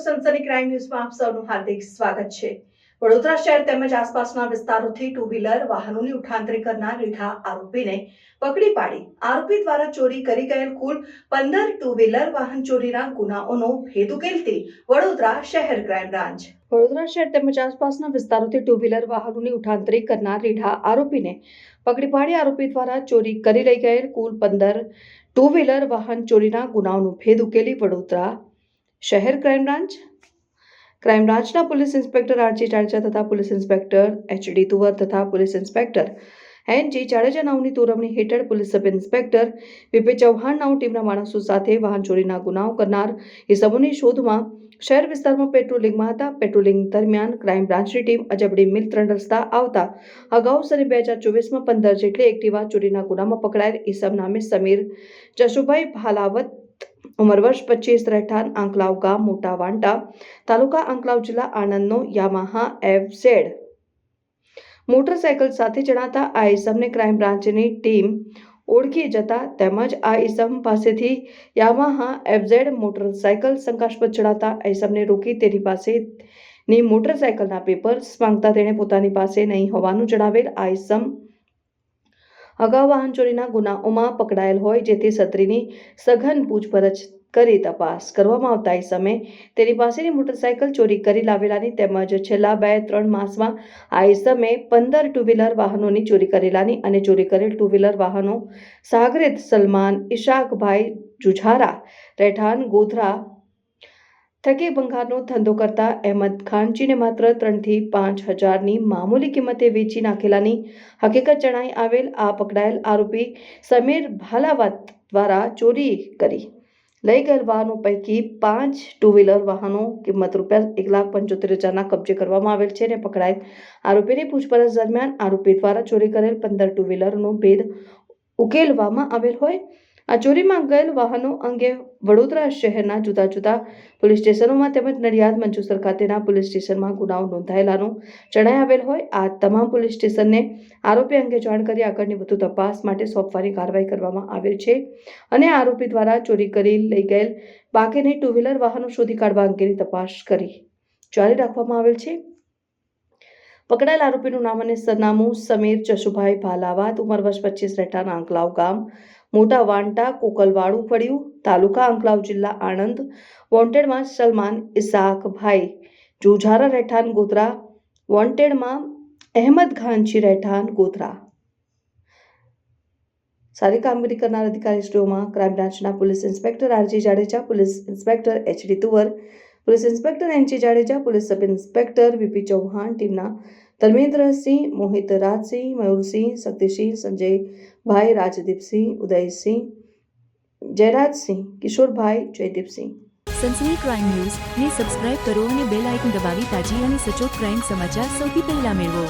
સનસની crime ન્યૂઝમાં આપ સૌનું હાર્દિક સ્વાગત છે। વડોદરા શહેર તેમજ આસપાસના વિસ્તારોથી ટુ વ્હીલર વાહનોની ઉઠાંતરી કરનાર રીઢા આરોપીને પકડી પાડી આરોપી દ્વારા ચોરી કરી ગયેલ કુલ 15 ટુ વ્હીલર વાહન ચોરીના ગુનાઓનો ભેદ ઉકેલતી વડોદરા શહેર ક્રાઇમ બ્રાન્ચ। વડોદરા શહેર તેમજ આસપાસના વિસ્તારોથી ટુ વ્હીલર વાહનોની ઉઠાંતરી કરનાર રીઢા આરોપીને પકડી પાડી આરોપી દ્વારા ચોરી કરી લઈ ગયેલ કુલ 15 ટુ વ્હીલર વાહન ચોરીના ગુનાઓનો ભેદ ઉકેલી વડોદરા શહેર ક્રાઇમ બ્રાન્ચના પોલીસ ઇન્સ્પેક્ટર આરજી જાડેજા તથા પોલીસ ઇન્સ્પેક્ટર એચડી તુવર તથા પોલીસ ઇન્સ્પેક્ટર એનજી જાડેજા નાઓની તોરવણી હેઠળ police sub inspector VP Chauhan નાઓ ટીમના માણસો સાથે વાહન ચોરીના ગુનાઓ કરનાર ઇસમોની શોધમાં શહેર વિસ્તારમાં પેટ્રોલિંગમાં હતા। પેટ્રોલિંગ દરમિયાન ક્રાઇમ બ્રાન્ચની ટીમ અજબડી મિલ 3 રસ્તા આવતા અગાઉ સને 2024માં 15 જેટલી એક્ટિવા ચોરીના ગુનામાં પકડાયેલ ઇસમ નામે સમીર જશુભાઈ ભાલાવત ઉંમર વર્ષ 25 રહેઠાણ આંકલાવ ગામ મોટા વાંટા તાલુકા આંકલાવ જિલ્લા આણંદનો યામાહા FZ મોટરસાયકલ સાથે જણાતા આ ઇસમને ક્રાઇમ બ્રાન્ચની ટીમ ઓળખી જતા તેમજ આ ઇસમ પાસેથી યામાહા FZ મોટરસાયકલ શંકાસ્પદ જણાતા ઇસમને રોકી તેની પાસેની મોટરસાયકલના પેપર્સ માંગતા તેણે પોતાની પાસે નહીં હોવાનું જણાવેલ આ ઇસમ અગાઉ વાહન ચોરીના ગુનાઓમાં પકડાયેલ હોય જેથી સત્રીની સઘન પૂછપરછ કરી તપાસ કરવામાં આવતા ઇસમે તેની પાસેની મોટરસાયકલ ચોરી કરી લાવેલાની તેમજ છેલ્લા 2-3 માસમાં આ ઇસમે 15 ટુ વ્હીલર વાહનોની ચોરી કરેલાની અને ચોરી કરેલ ટુ વ્હીલર વાહનો સાગરિત સલમાન ઇશાકભાઈ જુઝારા રહેઠાણ ગોધરા થકી ભંગારનો ધંધો કરતા અહેમદ ખાનજીને માત્ર 3 થી 5 હજારની મામૂલી કિંમતે વેચી નાખેલાની હકીકત જણાઈ આવેલ આ પકડાયેલ આરોપી સમીર ભાલાવત દ્વારા ચોરી કરી લઈ ગયેલ વાહનો પૈકી 5 ટુ વ્હીલર વાહનો કિંમત ₹1,75,000ના કબજે કરવામાં આવેલ છે અને પકડાયેલ આરોપીની પૂછપરછ દરમિયાન આરોપી દ્વારા ચોરી કરેલ 15 ટુ વ્હીલરનો ભેદ ઉકેલવામાં આવેલ હોય। આ ચોરીમાં ગયેલ વાહનો અંગે વડોદરા શહેરના જુદા જુદા પોલીસ સ્ટેશનોમાં તેમજ નડિયાદ મંચુસર ખાતેના પોલીસ સ્ટેશનમાં ગુનાઓ નોંધાયેલાનું જણાઈ આવેલ હોય। આ તમામ પોલીસ સ્ટેશનને આરોપી અંગે જાણ કરી આગળની વધુ તપાસ માટે સોંપવાની કાર્યવાહી કરવામાં આવેલ છે અને આરોપી દ્વારા ચોરી કરી લઈ ગયેલ બાકીની ટુ વ્હીલર વાહનો શોધી કાઢવા અંગેની તપાસ કરી જારી રાખવામાં આવેલ છે। પકડાયેલ આરોપીનું નામ અને સરનામું સમીર જશુભાઈ ભાલાવત ઉંમર વર્ષ 25 રહેઠાણ આંકલાવ ગામ મોટા વાંટા કોકલવાડું ફળિયું તાલુકા આંકલાવ જિલ્લા આણંદ વોન્ટેડમાં સલમાન ઇસાકભાઈ જુઝારા રહેઠાણ ગોધરા વોન્ટેડમાં અહેમદ ખાનજી રહેઠાણ ગોધરા। સારી કામગીરી કરનાર અધિકારીશ્રીઓમાં ક્રાઇમ બ્રાન્ચના police inspector RG Jadeja police inspector HD Tuvar police inspector NG Jadeja police sub inspector VP Chauhan ટીમના ધર્મેન્દ્રસિંહ મોહિત રાજસિંહ મયુરસિંહ શક્તિસિંહ સંજયભાઈ રાજદીપસિંહ ઉદયસિંહ જયરાજસિંહ કિશોરભાઈ જયદીપસિંહ। સનસની ક્રાઇમ ન્યૂઝ ને સબસ્ક્રાઇબ કરો અને બેલ આઇકન દબાવી તાજી અને સચોટ ક્રાઇમ સમાચાર સૌથી પહેલા મેળવો।